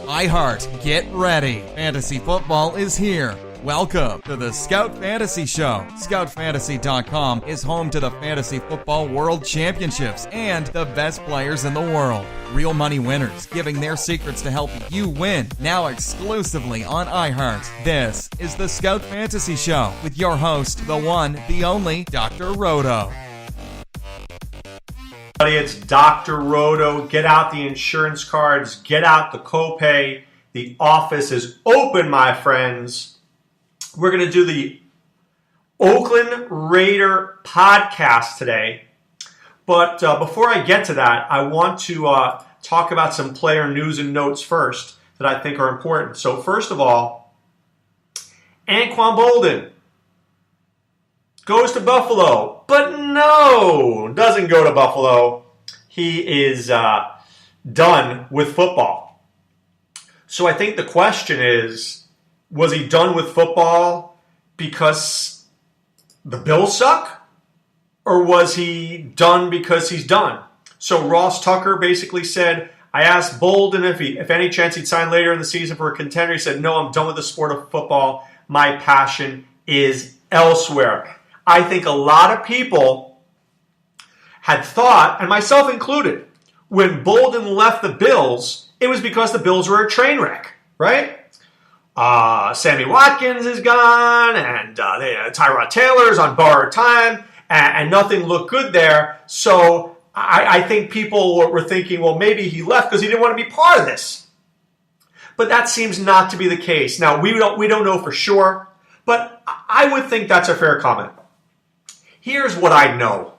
iHeart, get ready. Fantasy football is here. Welcome to the Scout Fantasy Show. ScoutFantasy.com is home to the Fantasy Football World Championships and the best players in the world. Real money winners giving their secrets to help you win. Now exclusively on iHeart. This is the Scout Fantasy Show with your host, the one, the only, Dr. Roto. It's Dr. Roto. Get out the insurance cards. Get out the copay. The office is open, my friends. We're going to do the Oakland Raider podcast today. But before I get to that, I want to talk about some player news and notes first that I think are important. So first of all, Anquan Boldin goes to Buffalo. But no, doesn't go to Buffalo. He is done with football. So I think the question is, was he done with football because the Bills suck? Or was he done because he's done? So Ross Tucker basically said, I asked Boldin if any chance he'd sign later in the season for a contender. He said, no, I'm done with the sport of football. My passion is elsewhere. I think a lot of people had thought, and myself included, when Boldin left the Bills, it was because the Bills were a train wreck, right? Sammy Watkins is gone, and Tyrod Taylor's on borrowed time, and nothing looked good there. So I think people were thinking, well, maybe he left because he didn't want to be part of this. But that seems not to be the case. Now, we don't know for sure, but I would think that's a fair comment. Here's what I know.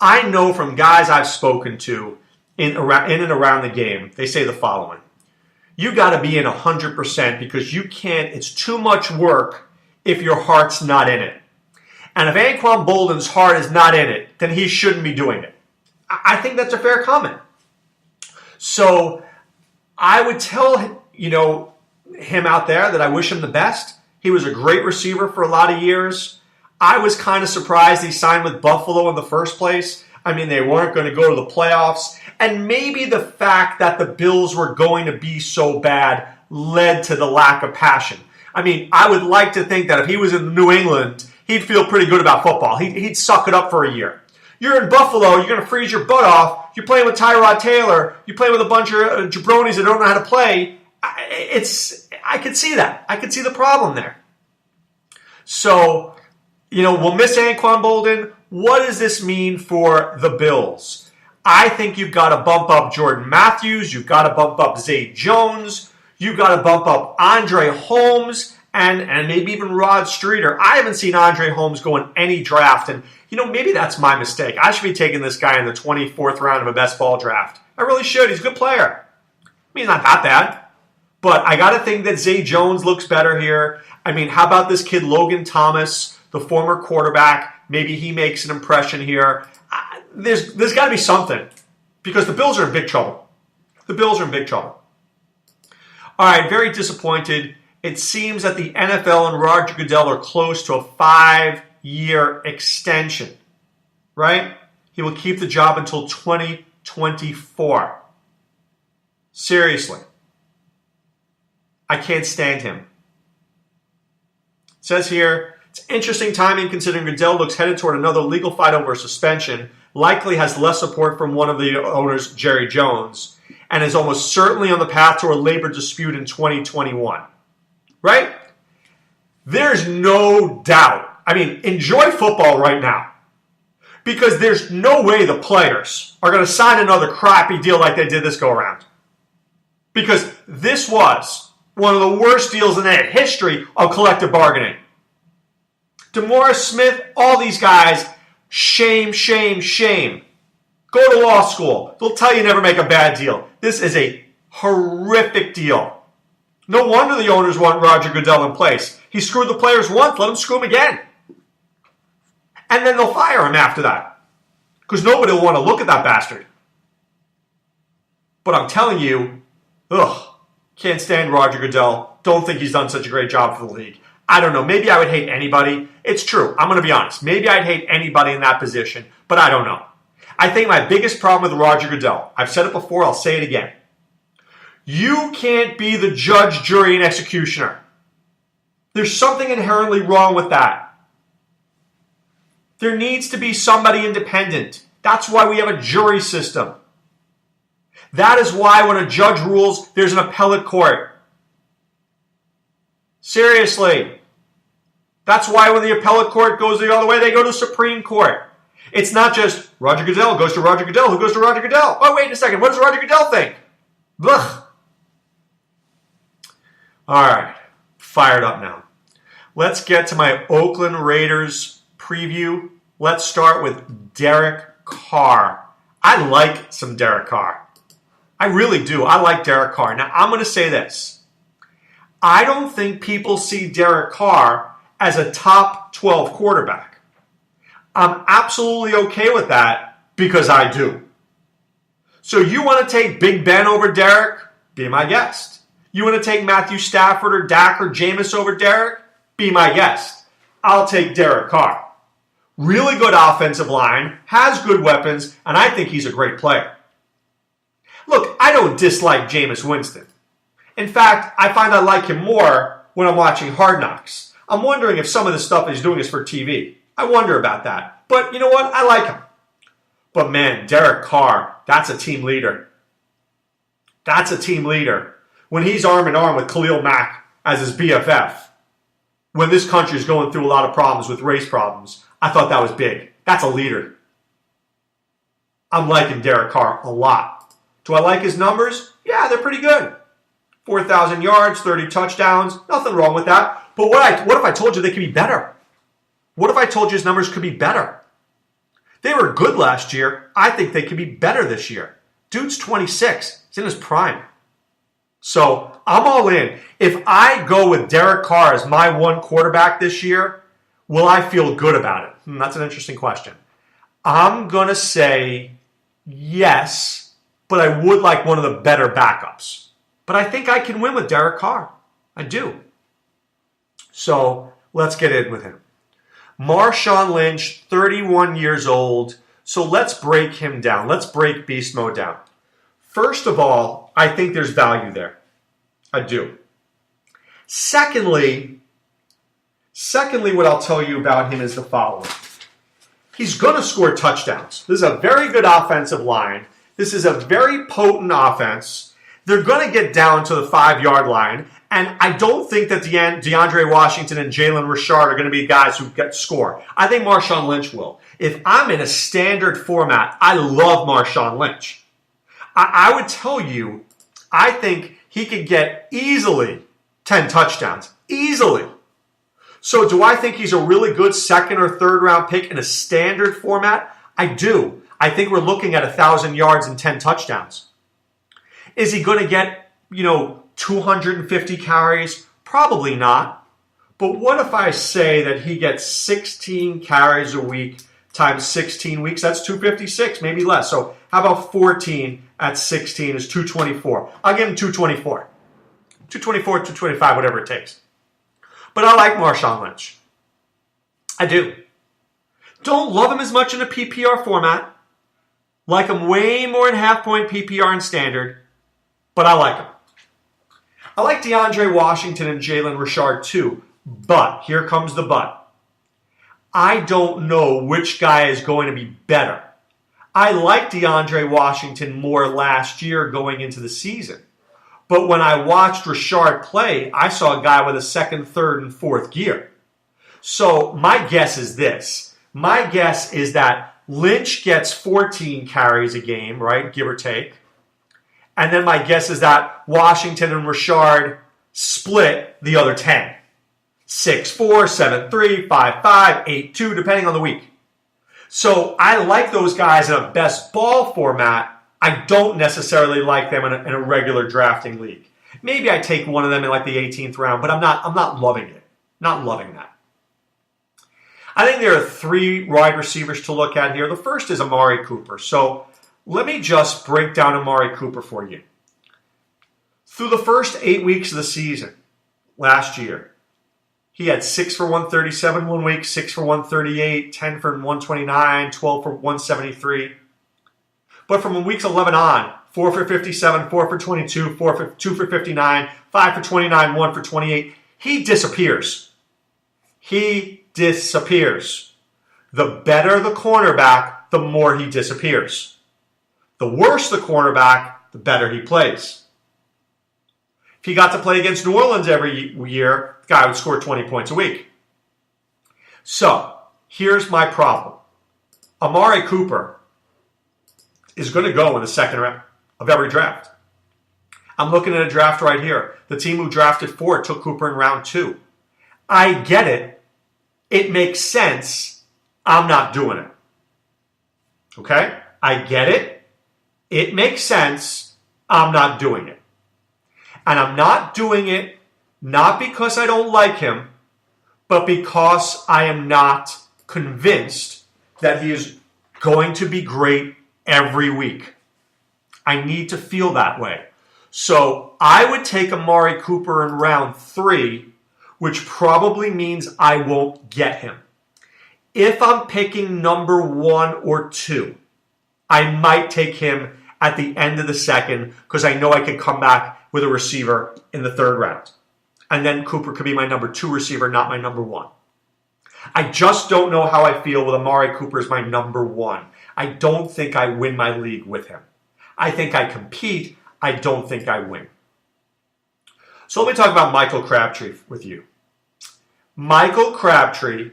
I know from guys I've spoken to in and around the game, they say the following. You got to be in 100% because you can't, it's too much work if your heart's not in it. And if Anquan Boldin's heart is not in it, then he shouldn't be doing it. I think that's a fair comment. So I would tell him out there that I wish him the best. He was a great receiver for a lot of years. I was kind of surprised he signed with Buffalo in the first place. I mean, they weren't going to go to the playoffs. And maybe the fact that the Bills were going to be so bad led to the lack of passion. I mean, I would like to think that if he was in New England, he'd feel pretty good about football. He'd suck it up for a year. You're in Buffalo, you're going to freeze your butt off. You're playing with Tyrod Taylor. You're playing with a bunch of jabronis that don't know how to play. I could see that. I could see the problem there. So, we'll miss Anquan Boldin. What does this mean for the Bills? I think you've got to bump up Jordan Matthews. You've got to bump up Zay Jones. You've got to bump up Andre Holmes and maybe even Rod Streeter. I haven't seen Andre Holmes go in any draft. And, maybe that's my mistake. I should be taking this guy in the 24th round of a best ball draft. I really should. He's a good player. I mean, he's not that bad. But I got to think that Zay Jones looks better here. I mean, how about this kid Logan Thomas, the former quarterback? Maybe he makes an impression here. There's got to be something because the Bills are in big trouble. The Bills are in big trouble. All right, very disappointed. It seems that the NFL and Roger Goodell are close to a 5-year extension, right? He will keep the job until 2024. Seriously. I can't stand him. It says here, it's interesting timing considering Goodell looks headed toward another legal fight over suspension, likely has less support from one of the owners, Jerry Jones, and is almost certainly on the path to a labor dispute in 2021. Right? There's no doubt. I mean, enjoy football right now. Because there's no way the players are going to sign another crappy deal like they did this go around. Because this was one of the worst deals in the history of collective bargaining. DeMaurice Smith, all these guys, shame, shame, shame. Go to law school. They'll tell you never make a bad deal. This is a horrific deal. No wonder the owners want Roger Goodell in place. He screwed the players once, let him screw him again. And then they'll fire him after that. Because nobody will want to look at that bastard. But I'm telling you, can't stand Roger Goodell. Don't think he's done such a great job for the league. I don't know. Maybe I would hate anybody. It's true. I'm going to be honest. Maybe I'd hate anybody in that position, but I don't know. I think my biggest problem with Roger Goodell, I've said it before, I'll say it again. You can't be the judge, jury, and executioner. There's something inherently wrong with that. There needs to be somebody independent. That's why we have a jury system. That is why when a judge rules, there's an appellate court. Seriously. That's why when the appellate court goes the other way, they go to Supreme Court. It's not just Roger Goodell goes to Roger Goodell, who goes to Roger Goodell. Oh, wait a second. What does Roger Goodell think? Ugh. All right. Fired up now. Let's get to my Oakland Raiders preview. Let's start with Derek Carr. I like some Derek Carr. I really do. I like Derek Carr. Now, I'm going to say this. I don't think people see Derek Carr as a top 12 quarterback. I'm absolutely okay with that because I do. So you want to take Big Ben over Derek? Be my guest. You want to take Matthew Stafford or Dak or Jameis over Derek? Be my guest. I'll take Derek Carr. Really good offensive line, has good weapons, and I think he's a great player. Look, I don't dislike Jameis Winston. In fact, I find I like him more when I'm watching Hard Knocks. I'm wondering if some of the stuff he's doing is for TV. I wonder about that. But you know what? I like him. But man, Derek Carr, that's a team leader. That's a team leader. When he's arm in arm with Khalil Mack as his BFF, when this country is going through a lot of problems with race problems, I thought that was big. That's a leader. I'm liking Derek Carr a lot. Do I like his numbers? Yeah, they're pretty good. 4,000 yards, 30 touchdowns, nothing wrong with that. But what if I told you they could be better? What if I told you his numbers could be better? They were good last year. I think they could be better this year. Dude's 26. He's in his prime. So I'm all in. If I go with Derek Carr as my one quarterback this year, will I feel good about it? That's an interesting question. I'm going to say yes, but I would like one of the better backups. But I think I can win with Derek Carr. I do. So let's get in with him. Marshawn Lynch, 31 years old. So let's break him down. Let's break Beast Mode down. First of all, I think there's value there. I do. Secondly, what I'll tell you about him is the following. He's going to score touchdowns. This is a very good offensive line. This is a very potent offense. They're going to get down to the 5-yard line. And I don't think that DeAndre Washington and Jalen Richard are going to be guys who get score. I think Marshawn Lynch will. If I'm in a standard format, I love Marshawn Lynch. I would tell you, I think he could get easily 10 touchdowns. Easily. So do I think he's a really good second or third round pick in a standard format? I do. I think we're looking at 1,000 yards and 10 touchdowns. Is he going to get, 250 carries? Probably not. But what if I say that he gets 16 carries a week times 16 weeks? That's 256, maybe less. So how about 14 at 16 is 224. I'll give him 224. 224, 225, whatever it takes. But I like Marshawn Lynch. I do. Don't love him as much in a PPR format. Like him way more in half-point PPR and standard. But I like him. I like DeAndre Washington and Jalen Richard too. But, here comes the but. I don't know which guy is going to be better. I liked DeAndre Washington more last year going into the season. But when I watched Richard play, I saw a guy with a second, third, and fourth gear. So my guess is this. My guess is that Lynch gets 14 carries a game, right? Give or take. And then my guess is that Washington and Richard split the other 10. 6-4, 7-3, 5-5, 8-2, depending on the week. So I like those guys in a best ball format. I don't necessarily like them in a regular drafting league. Maybe I take one of them in like the 18th round, but I'm not loving it. Not loving that. I think there are 3 wide receivers to look at here. The first is Amari Cooper. So let me just break down Amari Cooper for you. Through the first 8 weeks of the season last year, he had 6 for 137 one week, 6 for 138, 10 for 129, 12 for 173. But from weeks 11 on, 4 for 57, 4 for 22, 2 for 59, 5 for 29, 1 for 28. He disappears. He disappears. The better the cornerback, the more he disappears. The worse the cornerback, the better he plays. If he got to play against New Orleans every year, the guy would score 20 points a week. So, here's my problem. Amari Cooper is going to go in the second round of every draft. I'm looking at a draft right here. The team who drafted 4 took Cooper in round 2. I get it. It makes sense. I'm not doing it. Okay? I get it. It makes sense. I'm not doing it. And I'm not doing it not because I don't like him, but because I am not convinced that he is going to be great every week. I need to feel that way. So I would take Amari Cooper in round 3, which probably means I won't get him. If I'm picking number 1 or 2, I might take him at the end of the second because I know I can come back with a receiver in the 3rd round. And then Cooper could be my number 2 receiver, not my number 1. I just don't know how I feel with Amari Cooper as my number 1. I don't think I win my league with him. I think I compete. I don't think I win. So let me talk about Michael Crabtree with you. Michael Crabtree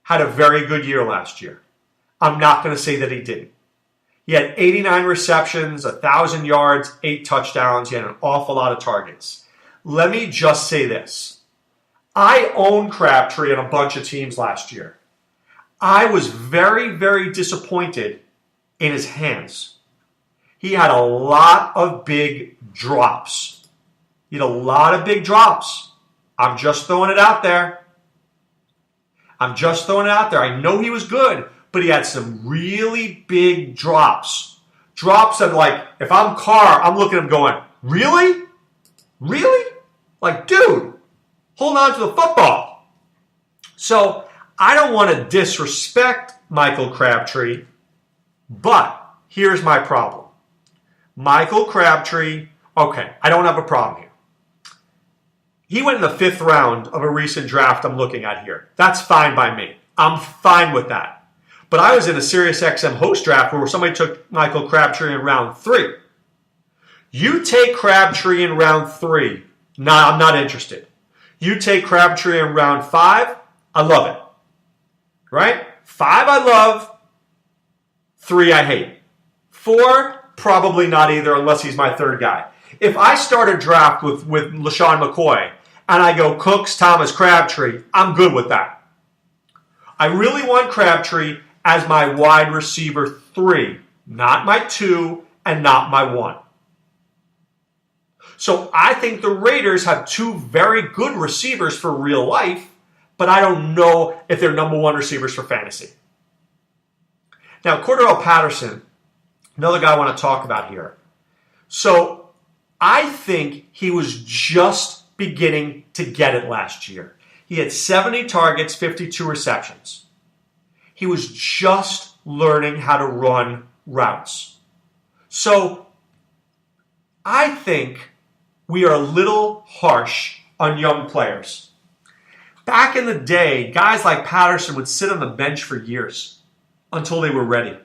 had a very good year last year. I'm not going to say that he didn't. He had 89 receptions, 1,000 yards, 8 touchdowns. He had an awful lot of targets. Let me just say this. I owned Crabtree on a bunch of teams last year. I was very, very disappointed in his hands. He had a lot of big drops. He had a lot of big drops. I'm just throwing it out there. I know he was good, but he had some really big drops. Drops that, like, if I'm Carr, I'm looking at him going, really? Really? Like, dude, hold on to the football. So I don't want to disrespect Michael Crabtree, but here's my problem. Michael Crabtree, okay, I don't have a problem here. He went in the 5th round of a recent draft I'm looking at here. That's fine by me. I'm fine with that. But I was in a SiriusXM host draft where somebody took Michael Crabtree in round 3. You take Crabtree in round 3, nah, I'm not interested. You take Crabtree in round 5, I love it. Right? 5 I love, 3 I hate. 4, probably not either unless he's my 3rd guy. If I start a draft with LaShawn McCoy and I go Cooks, Thomas, Crabtree, I'm good with that. I really want Crabtree as my wide receiver 3, not my 2 and not my 1. So I think the Raiders have 2 very good receivers for real life, but I don't know if they're number 1 receivers for fantasy. Now, Cordarrelle Patterson, another guy I want to talk about here. So I think he was just beginning to get it last year. He had 70 targets, 52 receptions. He was just learning how to run routes. So I think we are a little harsh on young players. Back in the day, guys like Patterson would sit on the bench for years until they were ready.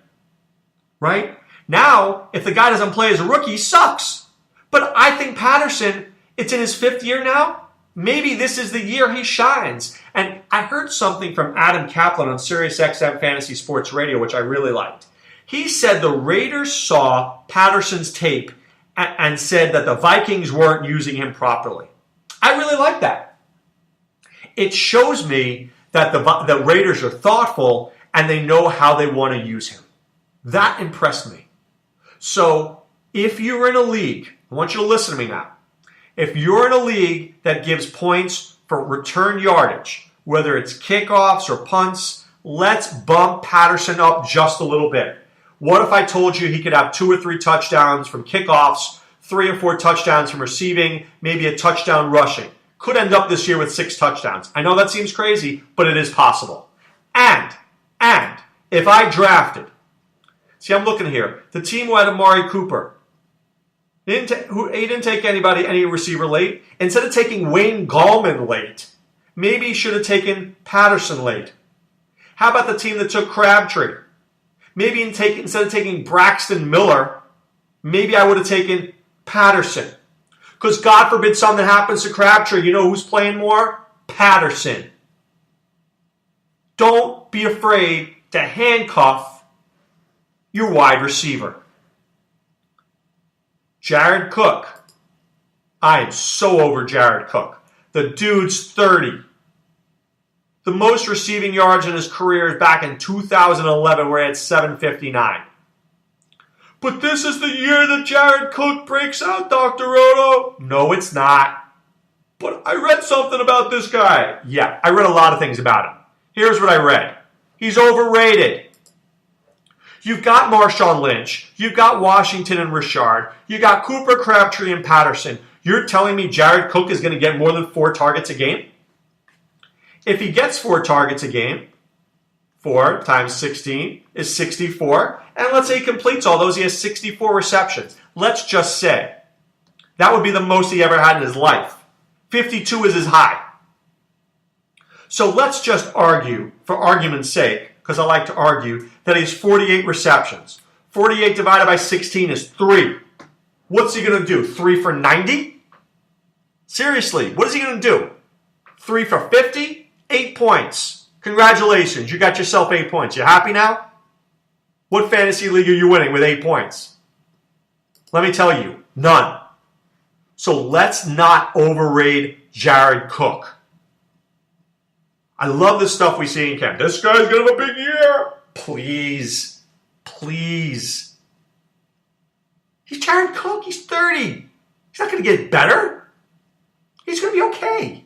Right? Now, if the guy doesn't play as a rookie, he sucks. But I think Patterson, it's in his 5th year now. Maybe this is the year he shines. And I heard something from Adam Kaplan on SiriusXM Fantasy Sports Radio, which I really liked. He said the Raiders saw Patterson's tape and said that the Vikings weren't using him properly. I really like that. It shows me that the Raiders are thoughtful and they know how they want to use him. That impressed me. So if you're in a league, I want you to listen to me now. If you're in a league that gives points for return yardage, whether it's kickoffs or punts, let's bump Patterson up just a little bit. What if I told you he could have 2 or 3 touchdowns from kickoffs, 3 or 4 touchdowns from receiving, maybe a touchdown rushing? Could end up this year with 6 touchdowns. I know that seems crazy, but it is possible. And if I drafted, see, I'm looking here, the team who had Amari Cooper, He didn't take any receiver late. Instead of taking Wayne Gallman late, maybe he should have taken Patterson late. How about the team that took Crabtree? Maybe instead of taking Braxton Miller, maybe I would have taken Patterson. Because God forbid something happens to Crabtree. You know who's playing more? Patterson. Don't be afraid to handcuff your wide receiver. Jared Cook. I am so over Jared Cook. The dude's 30. The most receiving yards in his career is back in 2011 where he had 759. But this is the year that Jared Cook breaks out, Dr. Roto. No, it's not. But I read something about this guy. Yeah, I read a lot of things about him. Here's what I read. He's overrated. You've got Marshawn Lynch. You've got Washington and Richard. You got Cooper, Crabtree, and Patterson. You're telling me Jared Cook is going to get more than 4 targets a game? If he gets 4 targets a game, 4 times 16 is 64. And let's say he completes all those. He has 64 receptions. Let's just say that would be the most he ever had in his life. 52 is his high. So let's just argue, for argument's sake, because I like to argue, that he has 48 receptions. 48 divided by 16 is 3. What's he going to do? 3 for 90? Seriously, what is he going to do? 3 for 50? 8 points. Congratulations, you got yourself 8 points. You happy now? What fantasy league are you winning with 8 points? Let me tell you, none. So let's not overrate Jared Cook. I love the stuff we see in camp. This guy's going to have a big year. Please. Please. He's Jared Cook. He's 30. He's not going to get better. He's going to be okay.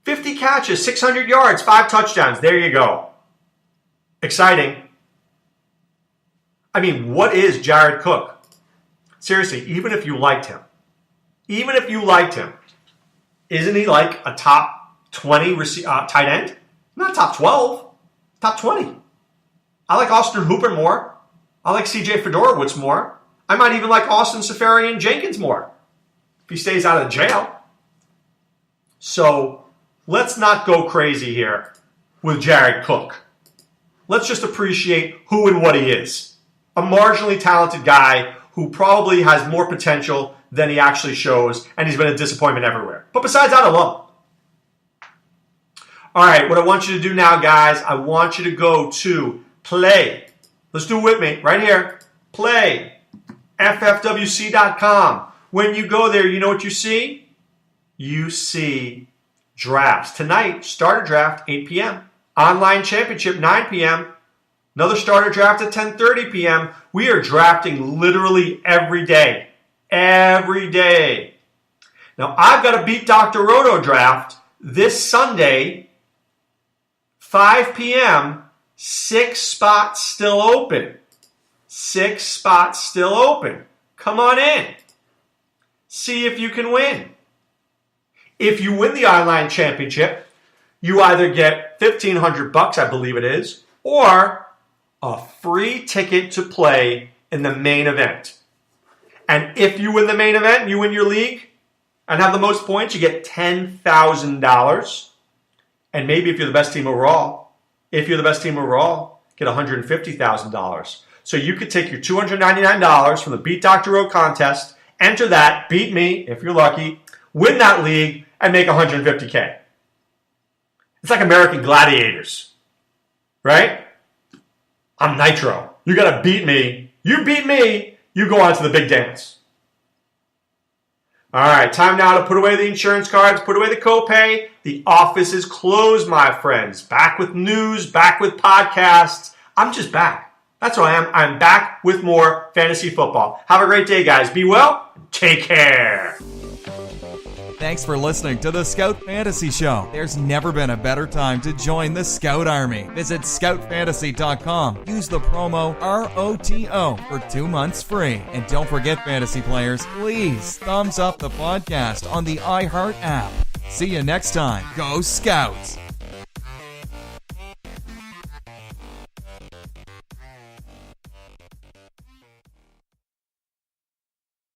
50 catches, 600 yards, 5 touchdowns. There you go. Exciting. I mean, what is Jared Cook? Seriously, even if you liked him, isn't he like a top 20 tight end? Not top 12, top 20. I like Austin Hooper more. I like CJ Fedorowicz more. I might even like Austin Seferian-Jenkins more if he stays out of jail. So let's not go crazy here with Jared Cook. Let's just appreciate who and what he is. A marginally talented guy who probably has more potential than he actually shows, and he's been a disappointment everywhere. But besides that, I love him. All right, what I want you to do now, guys, I want you to go to play. Let's do it with me right here. Play. FFWC.com. When you go there, you know what you see? You see drafts. Tonight, starter draft, 8 p.m. Online championship, 9 p.m. Another starter draft at 10:30 p.m. We are drafting literally every day. Every day. Now, I've got a Beat Dr. Roto draft this Sunday, 5 p.m., 6 spots still open. 6 spots still open. Come on in. See if you can win. If you win the online championship, you either get $1,500, I believe it is, or a free ticket to play in the main event. And if you win the main event, you win your league and have the most points, you get $10,000. And maybe if you're the best team overall, get $150,000. So you could take your $299 from the Beat Dr. O contest, enter that, beat me if you're lucky, win that league, and make $150K. It's like American Gladiators, right? I'm Nitro. You got to beat me. You beat me. You go on to the big dance. All right, time now to put away the insurance cards, put away the copay. The office is closed, my friends. Back with news, back with podcasts. I'm just back. That's what I am. I'm back with more fantasy football. Have a great day, guys. Be well. Take care. Thanks for listening to the Scout Fantasy Show. There's never been a better time to join the Scout Army. Visit scoutfantasy.com. Use the promo ROTO for 2 months free. And don't forget, fantasy players, please thumbs up the podcast on the iHeart app. See you next time. Go Scouts!